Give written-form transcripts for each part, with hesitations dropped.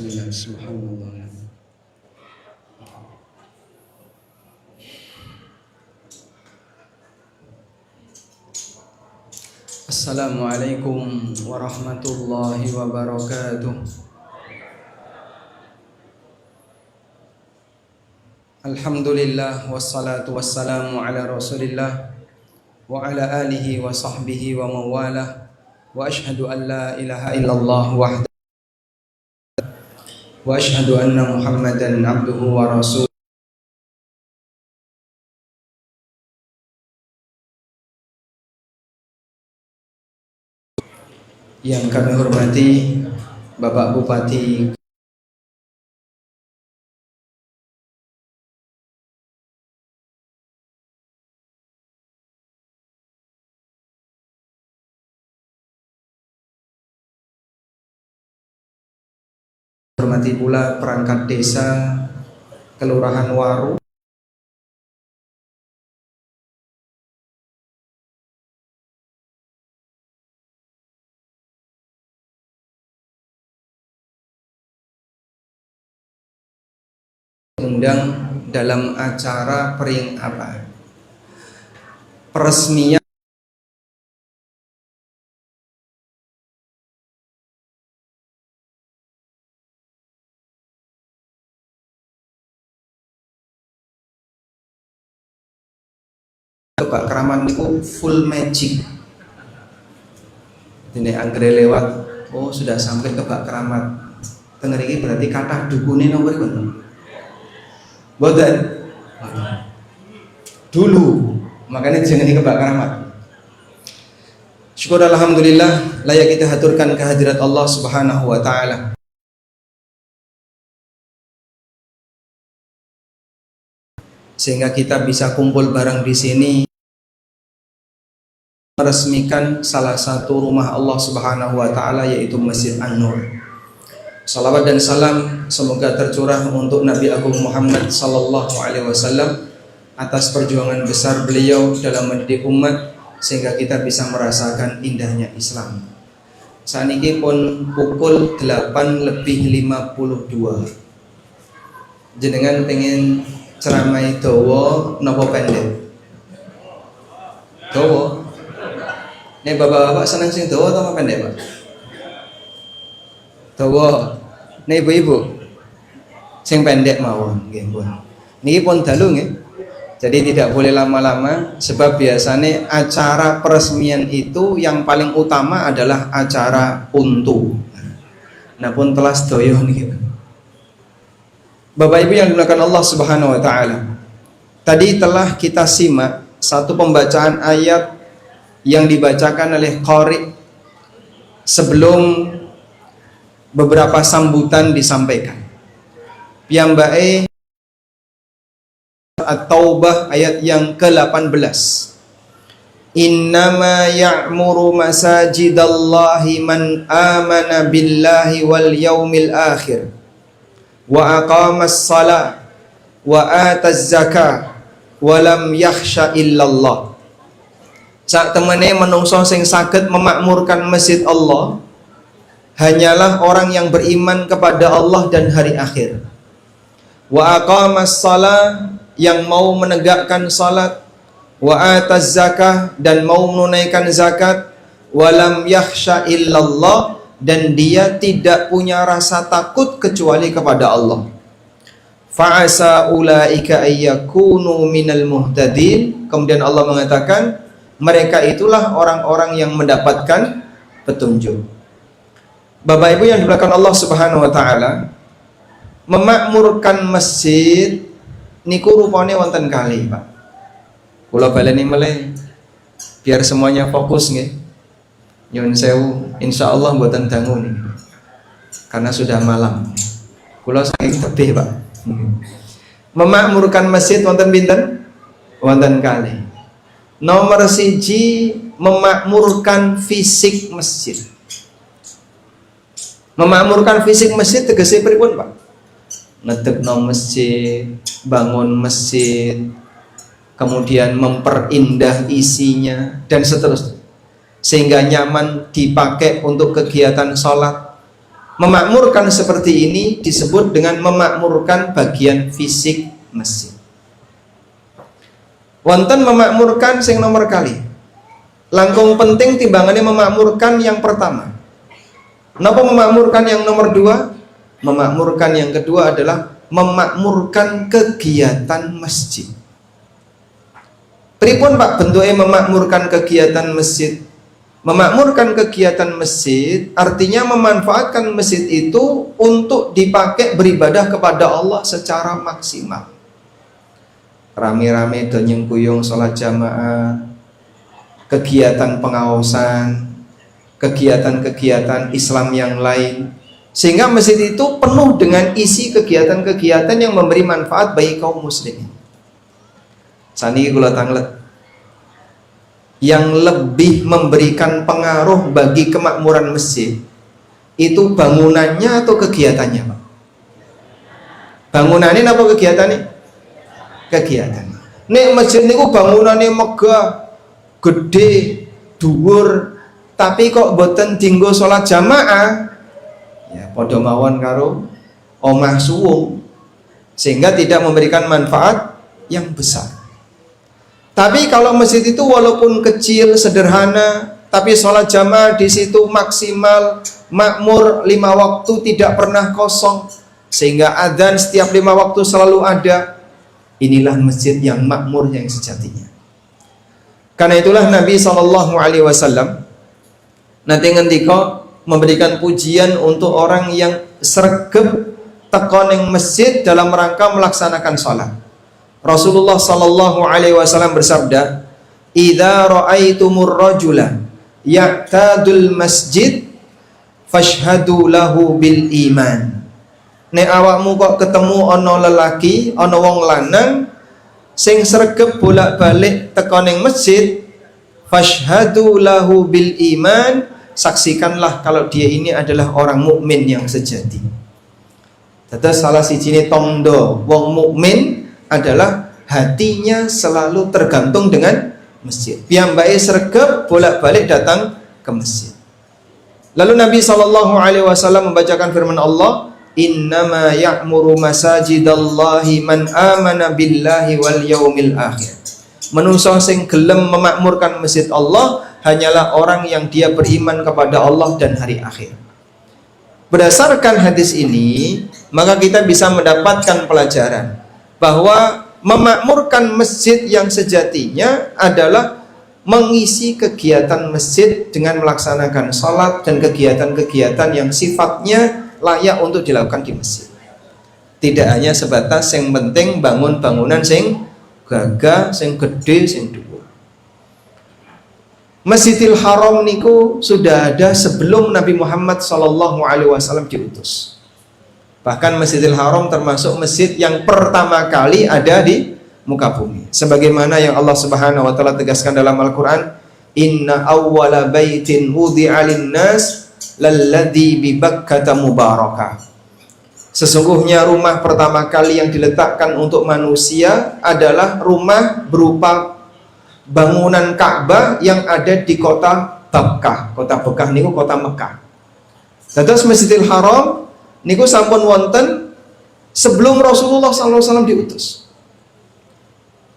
Bismillah, subhanallah. Assalamualaikum warahmatullahi wabarakatuh. Alhamdulillah wassalatu wassalamu ala rasulillah wa ala alihi wa sahbihi wa mawalah. Wa ashhadu an la ilaha illallah wahdahu wa ashhadu anna Muhammadan abduhu wa rasuluh. Yang kami hormati Bapak Bupati hormati pula perangkat desa Kelurahan Waru, undang dalam acara peresmian Kebak Kramat itu full magic. Ini anggere lewat, oh sudah sampai Kebak Kramat. Tengger iki berarti kata dukune nomor berapa? Boten. Dulu, makanya jangan di Kebak Kramat. Syukur alhamdulillah layak kita haturkan kehadirat Allah Subhanahu wa taala. Sehingga kita bisa kumpul bareng di sini meresmikan salah satu rumah Allah Subhanahu wa taala, yaitu Masjid An-Nur. Salawat dan salam semoga tercurah untuk Nabi Agung Muhammad sallallahu alaihi wasallam atas perjuangan besar beliau dalam mendidik umat sehingga kita bisa merasakan indahnya Islam. Saat ini pun pukul 8:52. Jenengan pengen ceramai dawa napa pendek? Dawa. Nek bapak-bapak seneng sing dawa atau pendek, Pak? Dawa. Nek ibu-ibu sing pendek mawon nggih, pun. Niki pun dalu nggih. Jadi tidak boleh lama-lama sebab biasanya acara peresmian itu yang paling utama adalah acara untu. Nah pun telah sedaya niki. Bapak Ibu yang dimuliakan Allah Subhanahu wa taala. Tadi telah kita simak satu pembacaan ayat yang dibacakan oleh qari sebelum beberapa sambutan disampaikan. Piyambake At-Taubah ayat yang ke-18. Innama ya'muru masajidallahi man amana billahi wal yaumil akhir wa aqamas salat wa ataz zakah wa lam yakhsha illallah. Sak temene menungso sing saged memakmurkan masjid Allah hanyalah orang yang beriman kepada Allah dan hari akhir. Wa aqamas salat, yang mau menegakkan salat, wa ataz zakah, dan mau menunaikan zakat, wa lam yakhsha illallah, dan dia tidak punya rasa takut kecuali kepada Allah. Fa'asa ulaika ayyakunu minal muhtadin. Kemudian Allah mengatakan mereka itulah orang-orang yang mendapatkan petunjuk. Bapak Ibu yang dimuliakan Allah Subhanahu wa taala, memakmurkan masjid niku rupane wonten kali, Pak. Kula baleni meleh biar semuanya fokus nggih. Nyuwun sewu, insyaallah mboten dangu niki. Karena sudah malam. Kula saking tebih, Pak. Memakmurkan masjid wonten pinten? Wonten kali. Nomor siji, memakmurkan fisik masjid. Memakmurkan fisik masjid tegese pripun, Pak? Ngedekno masjid, bangun masjid, kemudian memperindah isinya dan seterusnya, sehingga nyaman dipakai untuk kegiatan sholat, Memakmurkan seperti ini disebut dengan memakmurkan bagian fisik masjid. Wonten memakmurkan sing nomor kali. Langkung penting timbangannya memakmurkan yang pertama. Napa memakmurkan yang nomor dua? Memakmurkan yang kedua adalah memakmurkan kegiatan masjid. Pripun Pak bentuknya memakmurkan kegiatan masjid? Memakmurkan kegiatan masjid artinya memanfaatkan masjid itu untuk dipakai beribadah kepada Allah secara maksimal. Rame-rame do nyengkuyung sholat jamaah, kegiatan pengawasan, kegiatan-kegiatan Islam yang lain, sehingga masjid itu penuh dengan isi kegiatan-kegiatan yang memberi manfaat bagi kaum muslimin. Saniki kula tanglet, yang lebih memberikan pengaruh bagi kemakmuran masjid itu bangunannya atau kegiatannya, Pak? Bangunannya apa kegiatannya? Kegiatannya. Nek masjid niku bangunannya megah, gede, dhuwur, tapi kok boten dinggo sholat jamaah, ya padha mawon karo omah suwung, sehingga tidak memberikan manfaat yang besar. Tapi kalau masjid itu walaupun kecil, sederhana, tapi sholat jamaah di situ maksimal, makmur 5 waktu tidak pernah kosong, sehingga adzan setiap 5 waktu selalu ada. Inilah masjid yang makmur yang sejatinya. Karena itulah Nabi SAW nanti ngendika memberikan pujian untuk orang yang sregep tekon ing masjid dalam rangka melaksanakan sholat. Rasulullah SAW bersabda, "Idza ra'aitumur rajula ya'tadul masjid fashhadu lahu bil iman." Nek awakmu kok ketemu ana lelaki, ana wong lanang sing sregep bolak-balik teko ning masjid, fashhadu lahu bil iman, saksikanlah kalau dia ini adalah orang mukmin yang sejati. Terus salah sijine tanda wong mukmin adalah hatinya selalu tergantung dengan masjid. Piyambake sregep bolak-balik datang ke masjid. Lalu Nabi SAW membacakan firman Allah, "Innama ya'muru masajidallahi man amana billahi wal yaumil akhir." Manungsa sing gelem memakmurkan masjid Allah hanyalah orang yang dia beriman kepada Allah dan hari akhir. Berdasarkan hadis ini, maka kita bisa mendapatkan pelajaran bahwa memakmurkan masjid yang sejatinya adalah mengisi kegiatan masjid dengan melaksanakan sholat dan kegiatan-kegiatan yang sifatnya layak untuk dilakukan di masjid. Tidak hanya sebatas yang penting bangun bangunan sing gagah, sing gede, sing dhuwur. Masjidil Haram niku sudah ada sebelum Nabi Muhammad SAW diutus. Bahkan Masjidil Haram termasuk masjid yang pertama kali ada di muka bumi. Sebagaimana yang Allah Subhanahu wa taala tegaskan dalam Al-Qur'an, "Inna awwala baitin wudi'a lin-nas lalladzi bi Bakkah mubarakah." Sesungguhnya rumah pertama kali yang diletakkan untuk manusia adalah rumah berupa bangunan Ka'bah yang ada di kota Bakkah. Kota Bakkah niku kota Mekah. Terus Masjidil Haram niku sampun wonten sebelum Rasulullah SAW diutus.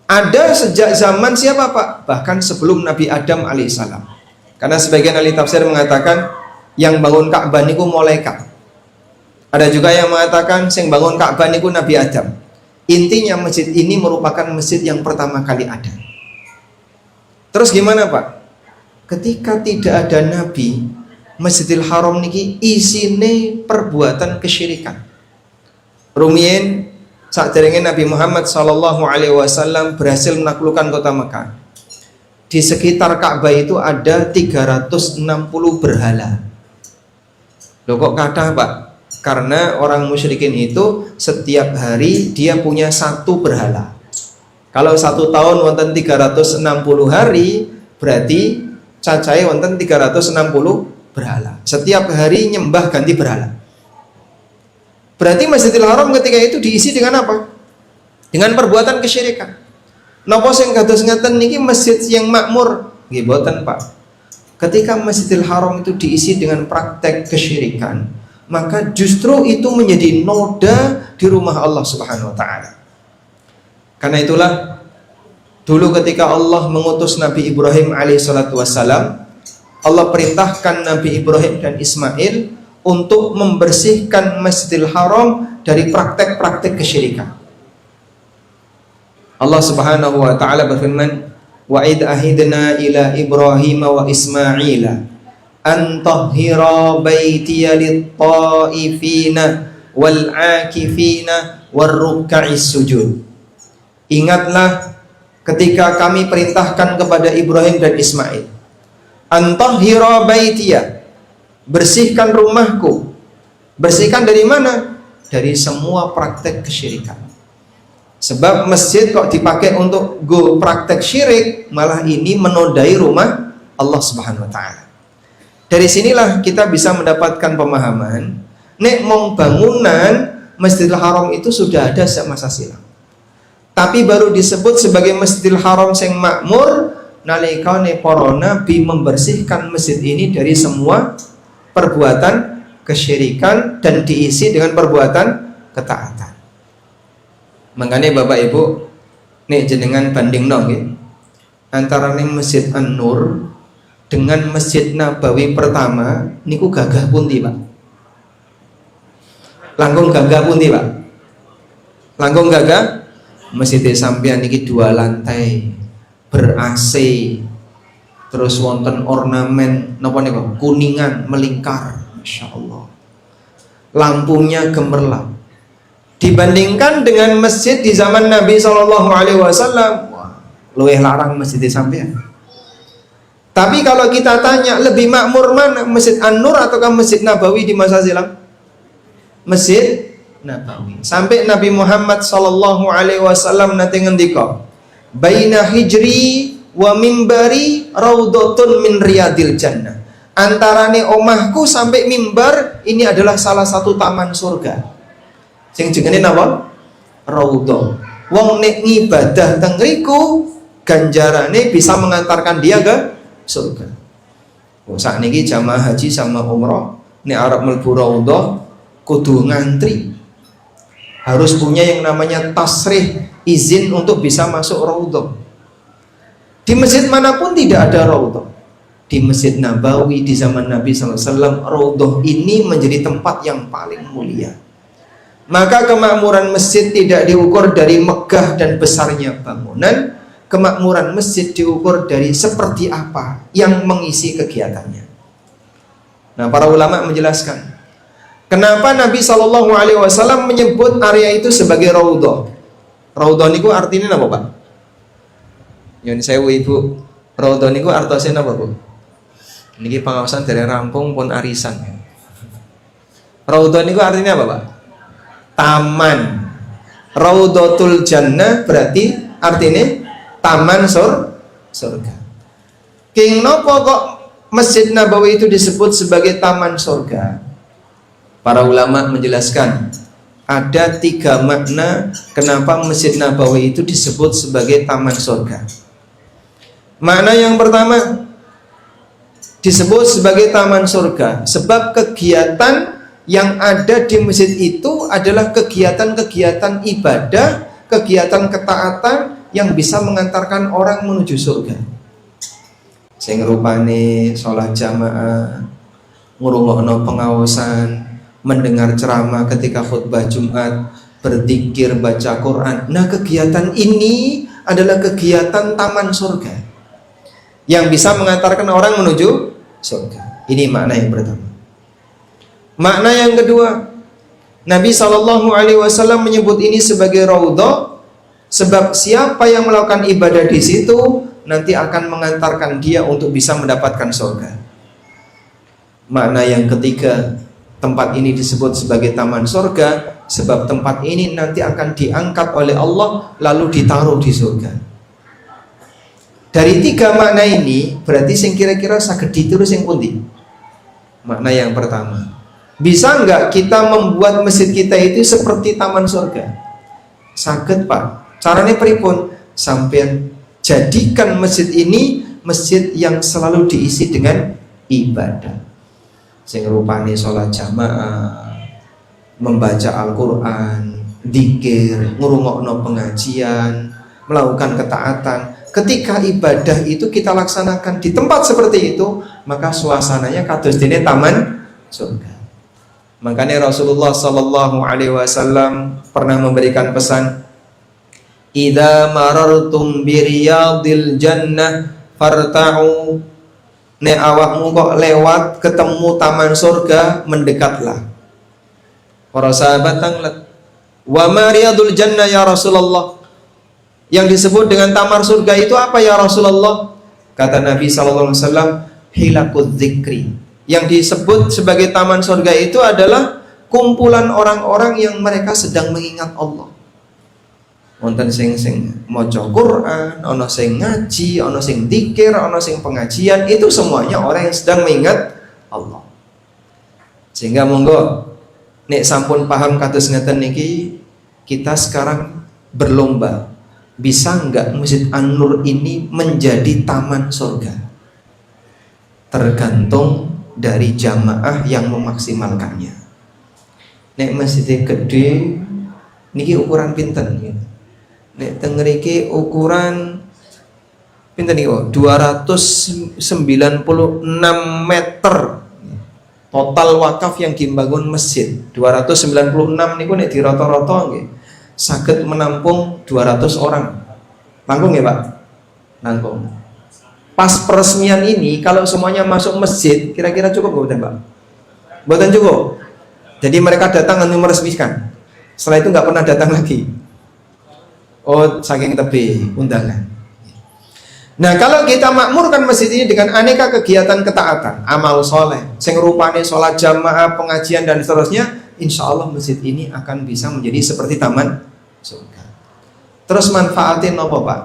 Ada sejak zaman siapa Pak? Bahkan sebelum Nabi Adam alaihissalam. Karena sebagian ahli tafsir mengatakan yang bangun Ka'bah niku malaikat. Ada juga yang mengatakan sing bangun Ka'bah niku Nabi Adam. Intinya masjid ini merupakan masjid yang pertama kali ada. Terus gimana Pak? Ketika tidak ada Nabi, Masjidil Haram niki isine perbuatan kesyirikan. Rumiyin saderenge Nabi Muhammad SAW berhasil menaklukkan kota Mekah. Di sekitar Ka'bah itu ada 360 berhala. Loh kok kathah Pak? Karena orang musyrikin itu setiap hari dia punya satu berhala. Kalau 1 tahun wonten 360 hari, berarti cacahe wonten 360 berhala. Setiap hari nyembah ganti berhala. Berarti Masjidil Haram ketika itu diisi dengan apa? Dengan perbuatan kesyirikan. Napa sing kados ngeten niki masjid yang makmur? Nggih boten, Pak. Ketika Masjidil Haram itu diisi dengan praktek kesyirikan, maka justru itu menjadi noda di rumah Allah Subhanahu wa taala. Karena itulah dulu ketika Allah mengutus Nabi Ibrahim alaihissalatu wassalam, Allah perintahkan Nabi Ibrahim dan Ismail untuk membersihkan Masjidil Haram dari praktek-praktek kesyirikan. Allah Subhanahu wa taala berfirman, "Wa id ahidna ila Ibrahim wa Ismaila an tahhira baitiya lit-ta'ifina wal 'akifina war-ruk'is sujud." Ingatlah ketika kami perintahkan kepada Ibrahim dan Ismail, an tahhira baitiya, bersihkan rumahku. Bersihkan dari mana? Dari semua praktek kesyirikan. Sebab masjid kok dipakai untuk praktek syirik, malah ini menodai rumah Allah Subhanahu wa taala. Dari sinilah kita bisa mendapatkan pemahaman, nek mong bangunan Masjidil Haram itu sudah ada sejak masa silam. Tapi baru disebut sebagai Masjidil Haram sing makmur nalikane para nabi membersihkan masjid ini dari semua perbuatan kesyirikan dan diisi dengan perbuatan ketaatan. Makanya Bapak Ibu, nek jenengan banding nggih antara Masjid An-Nur dengan Masjid Nabawi pertama niku gagah pundi, Pak? Langkung gagah pundi, Pak? Langkung gagah masjid sampeyan niki 2 lantai, ber-AC, terus wonten ornamen napa niku kuningan melingkar, Masya Allah. Lampunya gemerlap. Dibandingkan dengan masjid di zaman Nabi SAW, luwih larang masjid sampeyan. Tapi kalau kita tanya lebih makmur mana, Masjid An-Nur ataukah Masjid Nabawi di masa silam? Masjid Nabawi. Sampai Nabi Muhammad SAW nanti ngendika, baina hijri wa mimbari raudhatun min riyadil jannah. Antarane omahku sampai mimbar ini adalah salah satu taman surga. Sing jenenge napa? Raudhah. Wong nek ngibadah teng mriku ganjarane bisa mengantarkan dia ke surga. Oh, sakniki jamaah haji sama umrah nek arep mlebu raudhah kudu ngantri. Harus punya yang namanya tasrih, izin untuk bisa masuk raudhah. Di masjid manapun tidak ada raudhah. Di Masjid Nabawi di zaman Nabi SAW, raudhah ini menjadi tempat yang paling mulia. Maka kemakmuran masjid tidak diukur dari megah dan besarnya bangunan. Kemakmuran masjid diukur dari seperti apa yang mengisi kegiatannya. Nah, para ulama menjelaskan kenapa Nabi SAW menyebut area itu sebagai raudhah. Raudhah niku artinya apa, Pak? Yun sewu Ibu. Raudhah niku artosnya apa, Bu? Niki pengawasan dari rampung pun arisan. Raudhah niku artinya apa, Pak? Taman. Raudhatul Jannah berarti artinya taman surga. King nopo kok Masjid Nabawi itu disebut sebagai taman surga? Para ulama menjelaskan ada 3 makna kenapa Masjid Nabawi itu disebut sebagai taman surga. Makna yang pertama, disebut sebagai taman surga sebab kegiatan yang ada di masjid itu adalah kegiatan-kegiatan ibadah, kegiatan ketaatan yang bisa mengantarkan orang menuju surga. Sing rupane sholat jamaah, ngrungokno pengawasan, mendengar ceramah ketika khutbah Jumat, berzikir, baca Quran. Nah, kegiatan ini adalah kegiatan taman surga yang bisa mengantarkan orang menuju surga. Ini makna yang pertama. Makna yang kedua, Nabi SAW menyebut ini sebagai raudhah sebab siapa yang melakukan ibadah di situ nanti akan mengantarkan dia untuk bisa mendapatkan surga. Makna yang ketiga, tempat ini disebut sebagai taman surga sebab tempat ini nanti akan diangkat oleh Allah lalu ditaruh di surga. Dari 3 makna ini berarti sing kira-kira saged ditiru sing pundi? Makna yang pertama, bisa enggak kita membuat masjid kita itu seperti taman surga? Saged, Pak. Caranya pripun? Sampean jadikan masjid ini masjid yang selalu diisi dengan ibadah. sing rupane sholat jamaah, membaca Al-Quran, dzikir, ngrungokno pengajian, melakukan ketaatan. Ketika ibadah itu kita laksanakan di tempat seperti itu, maka suasananya kados dene taman surga. Makanya Rasulullah Sallallahu Alaihi Wasallam pernah memberikan pesan, "Idza marartum biriyadil jannah farta'u." Nek awakmu kok lewat ketemu taman surga, mendekatlah. Para sahabat tanglet, "Wa ma riyadul jannah ya Rasulullah?" Yang disebut dengan taman surga itu apa ya Rasulullah? Kata Nabi Sallallahu Alaihi Wasallam, "Hilakut dzikri." Yang disebut sebagai taman surga itu adalah kumpulan orang-orang yang mereka sedang mengingat Allah. Wonten sing maca Quran, ana sing ngaji, ana sing dzikir, ana sing pengajian, itu semuanya orang yang sedang mengingat Allah. Sehingga monggo nek sampun paham kados ngeten niki, kita sekarang berlomba, bisa enggak Masjid An-Nur ini menjadi taman surga? Tergantung dari jamaah yang memaksimalkannya. Nek masjid gede niki ukuran pinten gitu. Nek teng mriki ukuran pinten niku? 296 meter total wakaf yang dibangun masjid. 296 niku nek dirata-rata nggih saged menampung 200 orang. Nanggung ya, Pak? Nanggung. Pas peresmian ini kalau semuanya masuk masjid, kira-kira cukup nggak, Pak? Bukan cukup. Jadi mereka datang untuk meresmikan. Setelah itu nggak pernah datang lagi. Oh, saking tebih undangan. Nah, kalau kita makmurkan masjid ini dengan aneka kegiatan ketaatan, amal soleh, sing rupane sholat jamaah, pengajian dan seterusnya, insya Allah masjid ini akan bisa menjadi seperti taman surga. Terus manfaatin apa, Pak?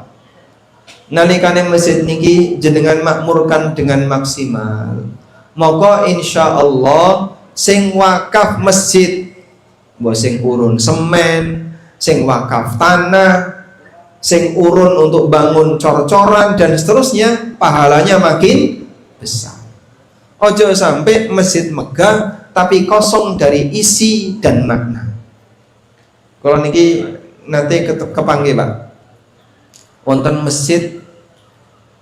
Nalikane masjid niki jenengan makmurkan dengan maksimal, maka insya Allah sing wakaf masjid, mbok sing urun semen, sing wakaf tanah, sing urun untuk bangun cor-coran dan seterusnya, pahalanya makin besar. Ojo sampai masjid megah tapi kosong dari isi dan makna. Kalau niki nanti kepanggih, Pak, wonten masjid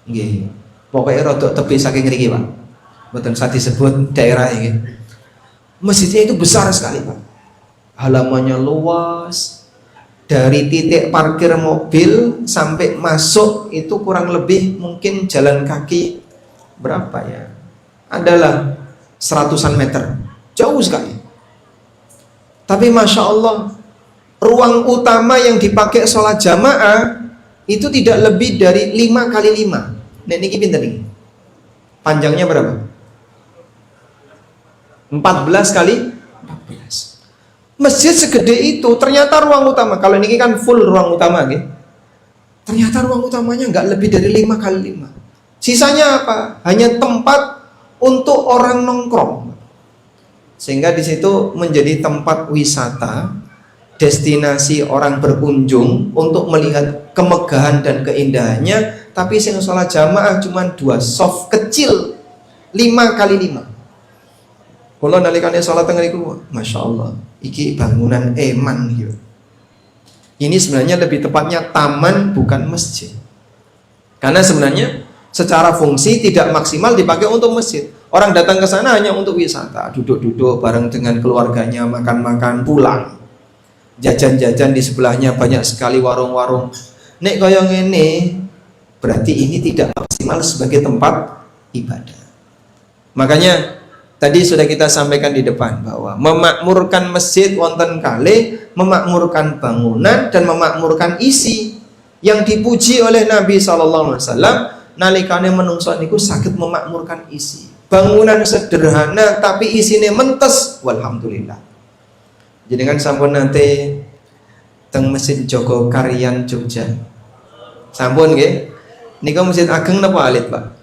nggih, pokoknya rodok tepi saking ngriki, Pak. Mboten usah disebut daerah iki. Masjidnya itu besar sekali, Pak. Halamannya luas. Dari titik parkir mobil sampai masuk itu kurang lebih mungkin jalan kaki berapa ya? Adalah 100-an meter. Jauh sekali. Tapi Masya Allah, ruang utama yang dipakai sholat jamaah itu tidak lebih dari 5 kali 5. Nek niki pinten niki? Panjangnya berapa? 14 kali 14. Masjid segede itu, ternyata ruang utama. Kalau niki kan full ruang utama, gitu. Ternyata ruang utamanya nggak lebih dari 5 kali 5. Sisanya apa? Hanya tempat untuk orang nongkrong. Sehingga di situ menjadi tempat wisata, destinasi orang berkunjung untuk melihat kemegahan dan keindahannya. Tapi sing sholat jamaah cuma 2 soft kecil 5 kali 5. Kalau nalikane sholat tengah itu, Masya Allah, iki bangunan eman gitu. Ini sebenarnya lebih tepatnya taman bukan masjid. Karena sebenarnya secara fungsi tidak maksimal dipakai untuk masjid. Orang datang ke sana hanya untuk wisata, duduk-duduk bareng dengan keluarganya, makan-makan, pulang. Jajan-jajan di sebelahnya banyak sekali warung-warung. Nek kaya ngene, berarti ini tidak maksimal sebagai tempat ibadah. Makanya tadi sudah kita sampaikan di depan bahwa memakmurkan masjid wonten kalih, memakmurkan bangunan dan memakmurkan isi. Yang dipuji oleh Nabi SAW, nalikane menungso niku saged memakmurkan isi. Bangunan sederhana tapi isine mentes, walhamdulillah. Jenengan sampun nanti teng Masjid Jogokaryan Jogja. Sampun nggih? Nika masjid ageng napa alit, Pak?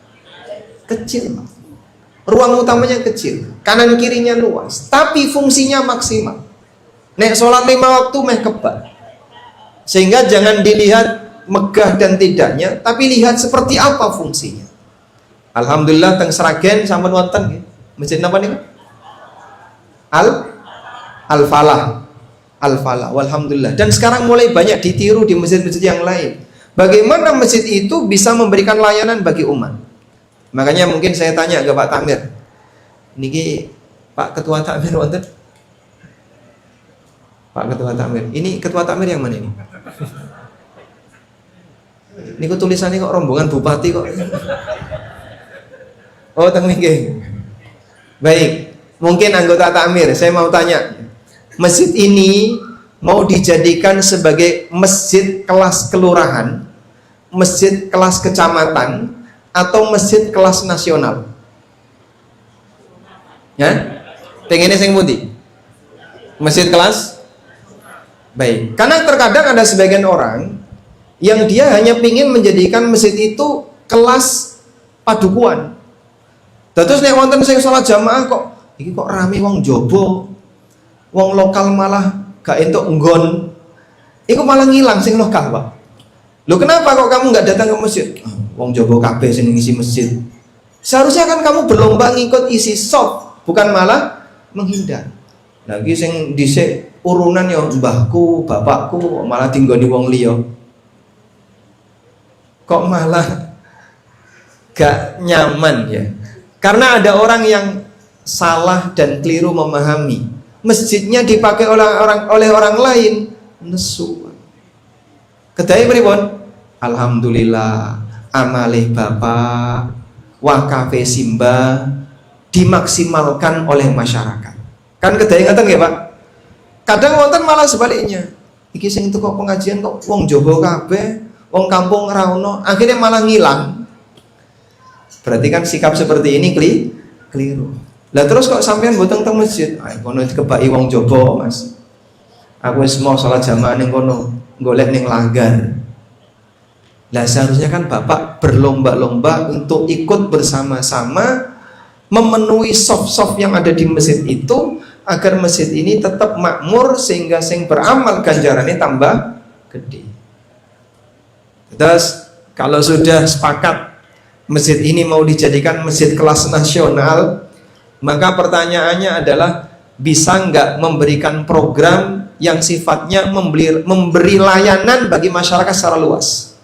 Kecil, Pak. Ruang utamanya kecil, kanan kirinya luas, tapi fungsinya maksimal. Nek sholat 5 waktu meh kebak. Sehingga jangan dilihat megah dan tidaknya, tapi lihat seperti apa fungsinya. Alhamdulillah teng Sragen sampun wonten nggih. Masjid napa niku? Al-Falah. Al-Falah, walhamdulillah. Dan sekarang mulai banyak ditiru di masjid-masjid yang lain. Bagaimana masjid itu bisa memberikan layanan bagi umat. Makanya mungkin saya tanya ke Pak Takmir. Niki Pak Ketua Takmir wonten? Pak Ketua Takmir. Ini Ketua Takmir yang mana ini? Niku tulisannya kok rombongan bupati kok. Oh, teng niki. Baik, mungkin anggota takmir, saya mau tanya. Masjid ini mau dijadikan sebagai masjid kelas kelurahan, masjid kelas kecamatan, atau masjid kelas nasional? Ya? Pengennya sing pundi? Masjid kelas? Baik, karena terkadang ada sebagian orang yang dia hanya ingin menjadikan masjid itu kelas padukuan. Terus nek wonten sing salat jamaah kok iki kok rame wong jobo, wong lokal malah gak entuk nggon. Iku malah ngilang sing lokal, Pak. Loh, kenapa kok kamu nggak datang ke masjid? Wong jobo kabeh sing ngisi masjid. Seharusnya kan kamu berlomba ngikut isi sop, bukan malah menghindar. Lagi sing dhisik urunan ya mbahku, bapakku, malah tinggoni wong liya. Kok malah gak nyaman ya? Karena ada orang yang salah dan keliru memahami. Masjidnya dipakai oleh orang lain, nesu. Kedai pripun? Alhamdulillah, amalih bapak, wakafe simba dimaksimalkan oleh masyarakat. Kan kedai ngaten nggih, Pak? Kadang wonten malah sebaliknya. Iki sing teko pengajian kok wong Jawa kabeh, wong kampung ora ono, akhirnya malah ngilang. Berarti kan sikap seperti ini keliru. Lah terus kok sampean mboten teng masjid? Ah, kono dikebaki wong Jawa, Mas. Aku wis mau salat jamaah ning kono, golek ning langgar. Lah seharusnya kan Bapak berlomba-lomba untuk ikut bersama-sama memenuhi soft-soft yang ada di masjid itu agar masjid ini tetap makmur sehingga sing beramal ganjarannya tambah gede. Terus kalau sudah sepakat masjid ini mau dijadikan masjid kelas nasional, maka pertanyaannya adalah bisa nggak memberikan program yang sifatnya memberi layanan bagi masyarakat secara luas.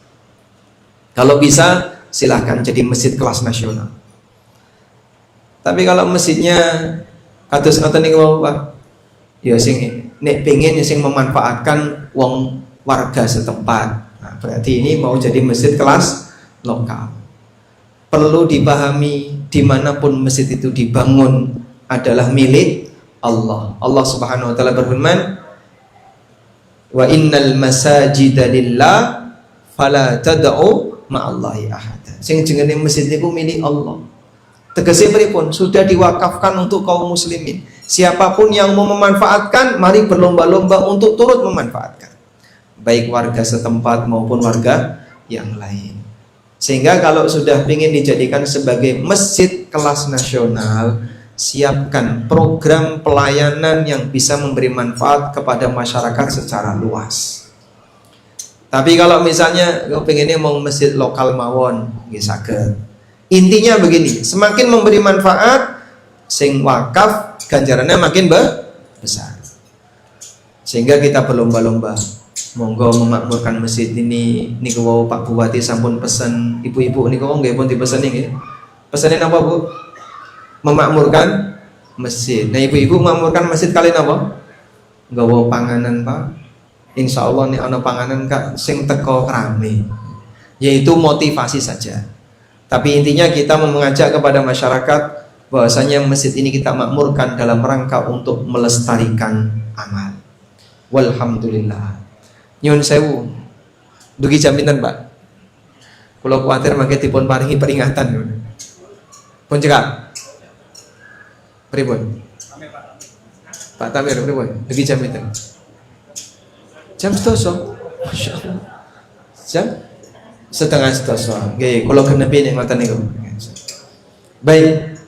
Kalau bisa silahkan jadi masjid kelas nasional. Tapi kalau masjidnya kados ngoten niku Pak, ya sing nek pengen ya sing memanfaatkan wong warga setempat. Nah, berarti ini mau jadi masjid kelas lokal. Perlu dipahami, dimanapun masjid itu dibangun adalah milik Allah. Allah Subhanahu wa taala berfirman, wa innal masajida lillah fala tad'u ma'allahi ahada. Sing jenenge masjid niku milik Allah. Tegese pripun? Sudah diwakafkan untuk kaum muslimin. Siapapun yang mau memanfaatkan, mari berlomba-lomba untuk turut memanfaatkan. Baik warga setempat maupun warga yang lain. Sehingga kalau sudah ingin dijadikan sebagai masjid kelas nasional, siapkan program pelayanan yang bisa memberi manfaat kepada masyarakat secara luas. Tapi kalau misalnya kau pengennya mau masjid lokal mawon, nggih saged. Intinya begini, semakin memberi manfaat, sing wakaf ganjarannya makin besar. Sehingga kita berlomba-lomba. Monggo memakmurkan masjid ini. Niku wau Pak Bupati sampun pesen, ibu-ibu niku wau nggih pun dipesen nggih. Pesenin apa, Bu? Memakmurkan masjid. Nah, ibu-ibu memakmurkan masjid kalian apa? Nggawa panganan, Pak. Insya Allah nih ana panganan Kak sing teko rame. Yaitu motivasi saja. Tapi intinya kita mengajak kepada masyarakat bahwasanya masjid ini kita makmurkan dalam rangka untuk melestarikan amal. Walhamdulillah. Nyun sewu. Dugi jam pinten, Pak? Kula kuwatir mangke dipun paringi peringatan. Pun cekak. Pripun? Pak Tamir pripun? Dugi jam pinten? Jam 12. Masyaallah. Jam setengah 12. Nggih, kula genepi ning ngoten niku. Baik.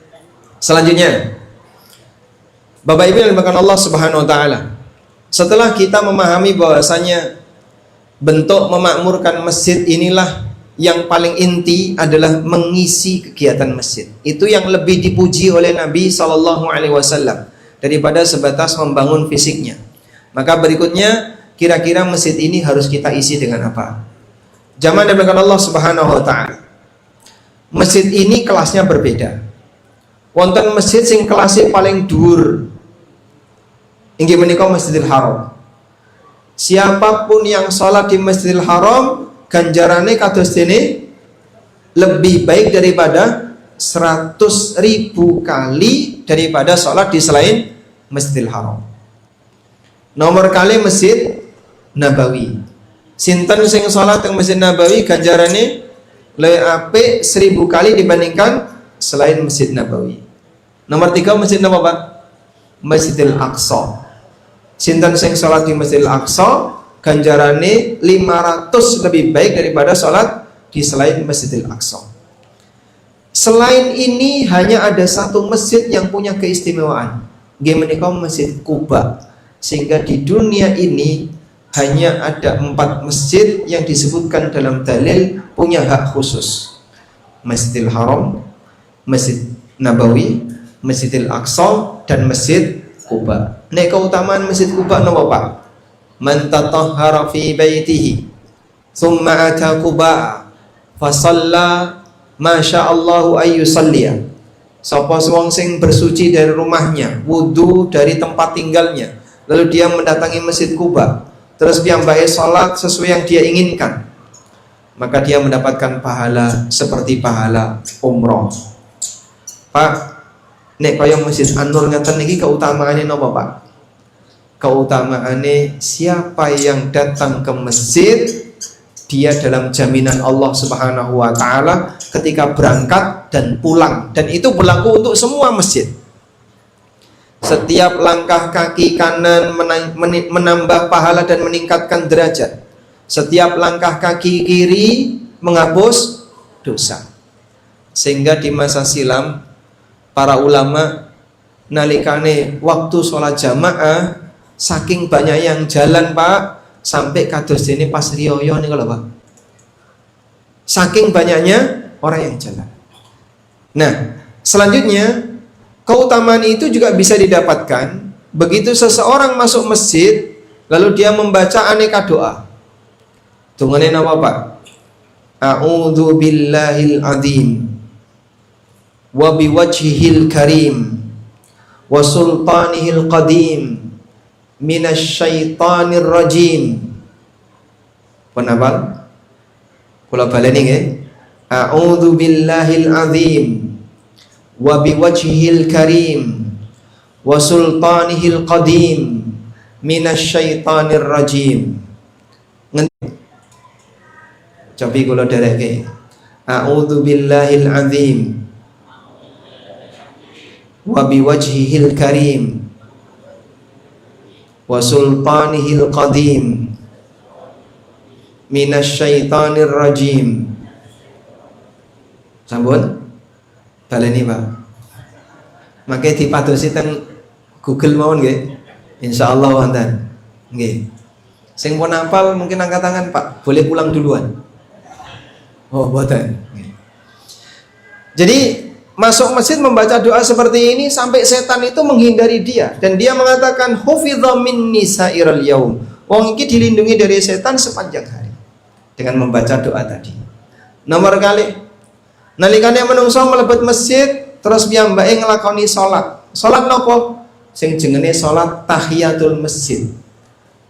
Selanjutnya, Bapak Ibu yang dimuliakan Allah Subhanahu wa taala. Setelah kita memahami bahwasanya bentuk memakmurkan masjid inilah yang paling inti adalah mengisi kegiatan masjid. Itu yang lebih dipuji oleh Nabi SAW. daripada sebatas membangun fisiknya. Maka berikutnya, kira-kira masjid ini harus kita isi dengan apa? Zaman diberikan Allah Subhanahu wa taala. Masjid ini kelasnya berbeda. Wonten masjid sing kelasnya paling dhuwur. Inggih menika Masjidil Haram. Siapapun yang sholat di Masjidil Haram, ganjarannya kados dene lebih baik daripada 100.000 kali daripada sholat di selain Masjidil Haram. Nomor kali Masjid Nabawi. Sinten sing sholat di Masjid Nabawi ganjarannya lebih apik 1000 kali dibandingkan selain Masjid Nabawi. Nomor 3 Masjid apa Pak? Masjidil Aqsa. Sinten sing sholat di Masjidil Aqsa ganjarane 500 lebih baik daripada sholat di selain Masjidil Aqsa. Selain ini hanya ada satu masjid yang punya keistimewaan, menika Masjid Quba. Sehingga di dunia ini hanya ada 4 masjid yang disebutkan dalam dalil punya hak khusus: Masjidil Haram, Masjid Nabawi, Masjidil Aqsa, dan Masjid Quba. Nek keutamaan Masjid Quba napa Pak? Man tatahhara fi baitihi thumma ata Quba fa shalla ma sya'allahu ay yusalliya. Sapa wong sing bersuci dari rumahnya, wudu dari tempat tinggalnya, lalu dia mendatangi Masjid Quba, terus piyambake salat sesuai yang dia inginkan, maka dia mendapatkan pahala seperti pahala umroh. Pak, nek kaya Masjid An-Nur ngeten niki keutamaane napa Pak? Keutamaane siapa yang datang ke masjid, dia dalam jaminan Allah Subhanahu wa taala ketika berangkat dan pulang, dan itu berlaku untuk semua masjid. Setiap langkah kaki kanan menambah pahala dan meningkatkan derajat. Setiap langkah kaki kiri menghapus dosa. Sehingga di masa silam para ulama nalikane waktu sholat jamaah, saking banyak yang jalan Pak, sampai kados dene pas riyo niku lho Pak. Saking banyaknya orang yang jalan. Nah, selanjutnya keutamaan itu juga bisa didapatkan begitu seseorang masuk masjid lalu dia membaca aneka doa. Dungane napa Pak? A'udzu billahil azim wa biwajhihil karim wa sultanihil qadim minasyaitonir rajim. Penapa? Kula baleni nggih. A'udzu billahil azim wa biwajhihil karim wa sultanihil qadim minasyaitonir rajim. Cobi kula dereke. A'udzu billahil azim wa biwajhihil karim wa sultanihil qadim minasyaitonir rajim. Sampun? Baleni Pak. Maka dipadosi teng Google mawon nggih. Insyaallah wonten. Nggih. Sing pun hafal mungkin angkat tangan Pak. Boleh pulang duluan. Oh, boten. Jadi masuk masjid membaca doa seperti ini sampai setan itu menghindari dia, dan dia mengatakan hufidha minni sa'iral yaum. Wong iki dilindungi dari setan sepanjang hari dengan membaca doa tadi. Nomor kali nalikane menungso mlebet masjid terus piyambake nglakoni salat. Salat napa? Sing jenenge salat tahiyatul masjid.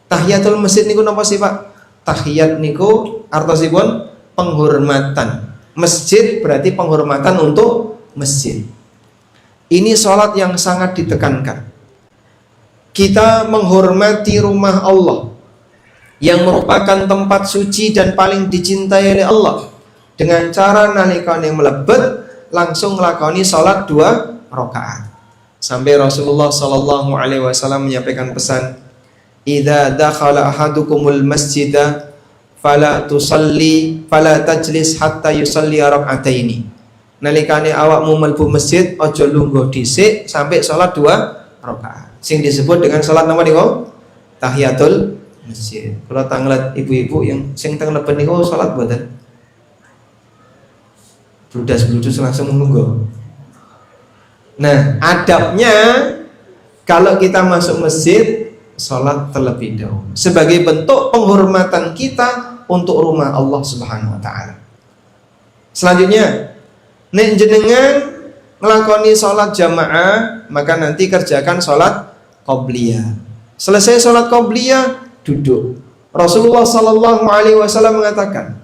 Tahiyatul masjid niku napa sih Pak? Tahiyat niku artosipun penghormatan. Masjid berarti penghormatan untuk masjid. Ini salat yang sangat ditekankan. Kita menghormati rumah Allah yang merupakan tempat suci dan paling dicintai oleh Allah dengan cara nalikane mlebet langsung nglakoni salat 2 rakaat. Sampai Rasulullah sallallahu alaihi wasallam menyampaikan pesan, "Idza dakhala ahadukumul masjida fala tusalli fala tajlis hatta yusalli rak'ataini." Nalikane awakmu mlebu masjid aja lungguh dhisik sampai salat 2 rakaat. Sing disebut dengan salat napa niku? Tahiyatul masjid. Kalau tanglet ibu-ibu yang sing teng leben niku salat mboten? Bludas-bludus langsung nunggu. Nah, adabnya Kalau kita masuk masjid, sholat terlebih dahulu sebagai bentuk penghormatan kita untuk rumah Allah Subhanahu wa taala. Selanjutnya, nek jenengan ngelakoni sholat jamaah, maka nanti kerjakan sholat qobliyah. Selesai sholat qobliyah, duduk. Rasulullah Sallallahu Alaihi Wasallam mengatakan,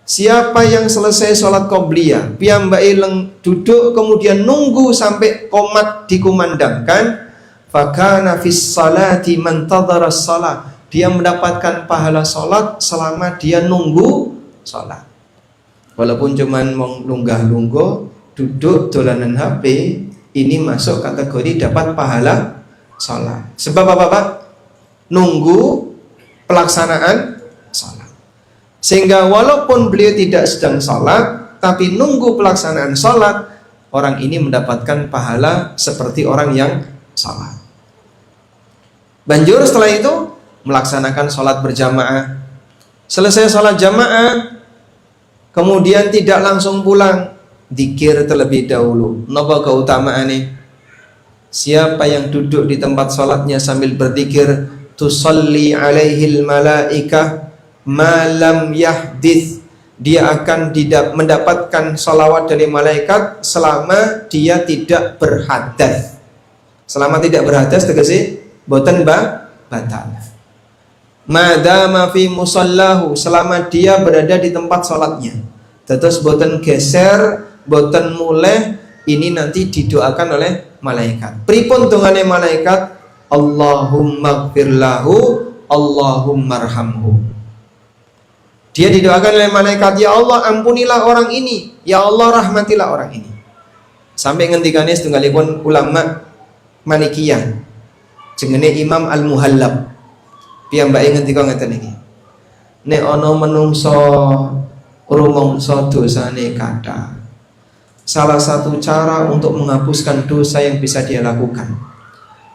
siapa yang selesai sholat qobliyah, piyambai duduk kemudian nunggu sampai qomat dikumandangkan, fakana fis salati man tadhara shalah, dia mendapatkan pahala sholat selama dia nunggu sholat. Walaupun cuman lunggah-lungguh, duduk dolanan HP, ini masuk kategori dapat pahala sholat. Sebab apa Pak? Nunggu pelaksanaan sholat. Sehingga walaupun beliau tidak sedang sholat, tapi nunggu pelaksanaan sholat, orang ini mendapatkan pahala seperti orang yang sholat. Banjur setelah itu melaksanakan sholat berjamaah. Selesai sholat jamaah, kemudian tidak langsung pulang, dzikir terlebih dahulu. Napa keutamaannya? Siapa yang duduk di tempat sholatnya sambil berzikir, tusalli alaihil malaikah malam yahdith, dia akan mendapatkan salawat dari malaikat selama dia tidak berhadas. Selama tidak berhadas tegese boten batal. Madama fi musallahu, selama dia berada di tempat sholatnya. Terus boten geser, boten muleh, ini nanti didoakan oleh malaikat. Pripun dongane malaikat? Allahumma gfirlahu, Allahumma arhamhu. Dia didoakan oleh malaikat, ya Allah ampunilah orang ini, ya Allah rahmatilah orang ini. Sampai ngendikane setunggalipun ulama Malikiyah, jenenge Imam Al-Muhallab. Piyambake ngendika ngeten iki. Nek ana menungso rumangsa dosane kathah, salah satu cara untuk menghapuskan dosa yang bisa dia lakukan,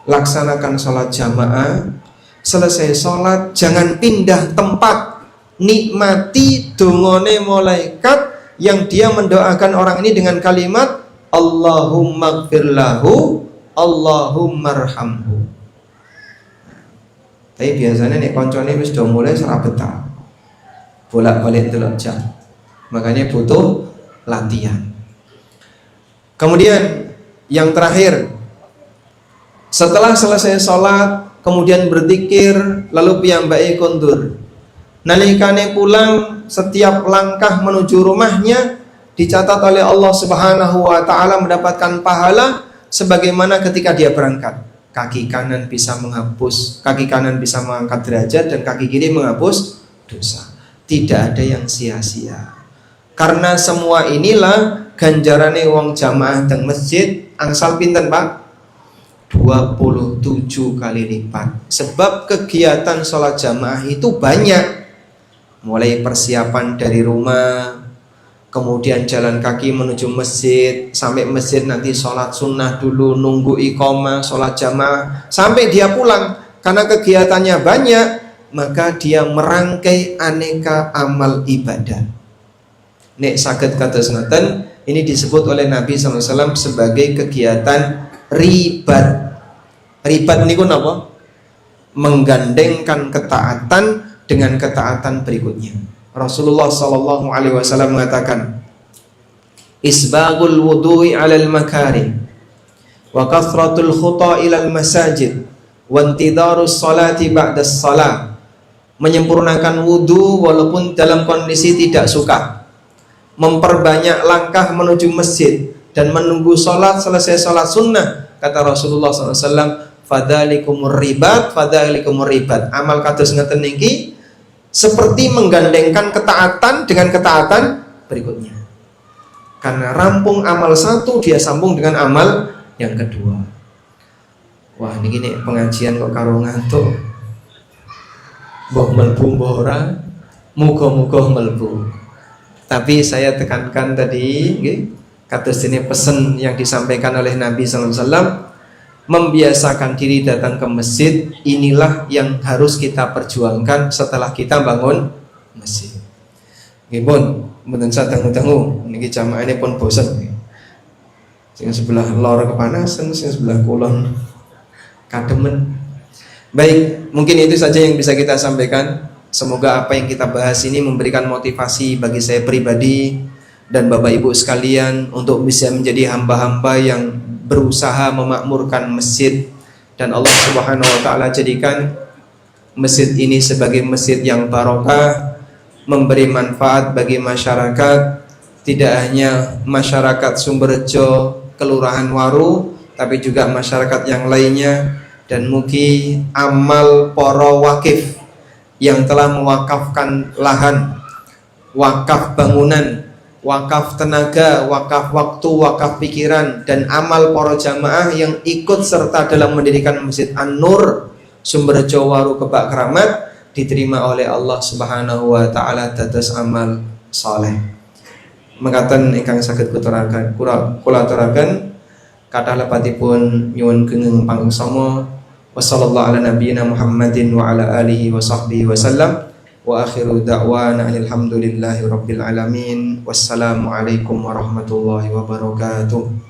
laksanakan sholat jamaah. Selesai sholat jangan pindah tempat, nikmati dongane malaikat yang dia mendoakan orang ini dengan kalimat Allahumma gfirlahu, Allahumma arhamhu. Tapi biasanya nek koncone wis do mulai ora betah, bolak-balik delok jam, makanya butuh latihan. Kemudian yang terakhir, setelah selesai sholat kemudian berzikir, lalu piyambake kondur. Nalikane pulang, setiap langkah menuju rumahnya dicatat oleh Allah Subhanahu wa taala mendapatkan pahala sebagaimana ketika dia berangkat. Kaki kanan bisa menghapus, kaki kanan bisa mengangkat derajat, dan kaki kiri menghapus dosa. Tidak ada yang sia-sia. Karena semua inilah ganjarane wong jamaah teng masjid angsal pinten Pak? 27 kali lipat. Sebab kegiatan sholat jamaah itu banyak. Mulai persiapan dari rumah, kemudian jalan kaki menuju masjid, sampai masjid nanti sholat sunnah dulu, nunggu iqamah, sholat jamaah, sampai dia pulang. Karena kegiatannya banyak, maka dia merangkai aneka amal ibadah. Nek saged kados ngoten, ini disebut oleh Nabi SAW sebagai kegiatan ribat. Ribat niku napa? Menggandengkan ketaatan dengan ketaatan berikutnya. Rasulullah sallallahu alaihi wasallam mengatakan, isbagul wudu'i 'alal makarim wa kathratul khuta ilal masajid wa intidarus salati ba'das salat. Menyempurnakan wudu walaupun dalam kondisi tidak suka, memperbanyak langkah menuju masjid, dan menunggu sholat selesai sholat sunnah. Kata Rasulullah SAW, fadhalikumur ribat, fadhalikumur ribat. Amal kados ngeten niki seperti menggandengkan ketaatan dengan ketaatan berikutnya. Karena rampung amal satu, dia sambung dengan amal yang kedua. Wah, niki nek pengajian kok karo ngantuk. Mbok mlebu mbok ora, muga-muga mlebu. Tapi saya tekankan tadi, kados dene pesen yang disampaikan oleh Nabi SAW, membiasakan diri datang ke masjid, inilah yang harus kita perjuangkan setelah kita bangun masjid. Nggih pun, mboten sadangu-dangu, niki jamaahane pun bosen. Sing sebelah lor kepanasan, sing sebelah kulon kademen. Baik, mungkin itu saja yang bisa kita sampaikan. Semoga apa yang kita bahas ini memberikan motivasi bagi saya pribadi dan Bapak Ibu sekalian untuk bisa menjadi hamba-hamba yang berusaha memakmurkan masjid, dan Allah Subhanahu wa taala jadikan masjid ini sebagai masjid yang barokah, memberi manfaat bagi masyarakat, tidak hanya masyarakat Sumberjo, Kelurahan Waru, tapi juga masyarakat yang lainnya. Dan mugi amal para wakif yang telah mewakafkan lahan, wakaf bangunan, wakaf tenaga, wakaf waktu, wakaf pikiran, dan amal para jamaah yang ikut serta dalam mendirikan Masjid An-Nur Sumberjo Waru Kebak Keramat diterima oleh Allah Subhanahu wa taala dados amal saleh. Mekaten ingkang saged kula aturaken kathah lepatipun nyuwun kenging pangsama. Wassallallahu ala nabiyyina Muhammadin wa ala alihi wa sahbihi wasallam. Wa akhiru da'wana alhamdulillahi rabbil alamin. Wassalamu alaikum warahmatullahi wabarakatuh.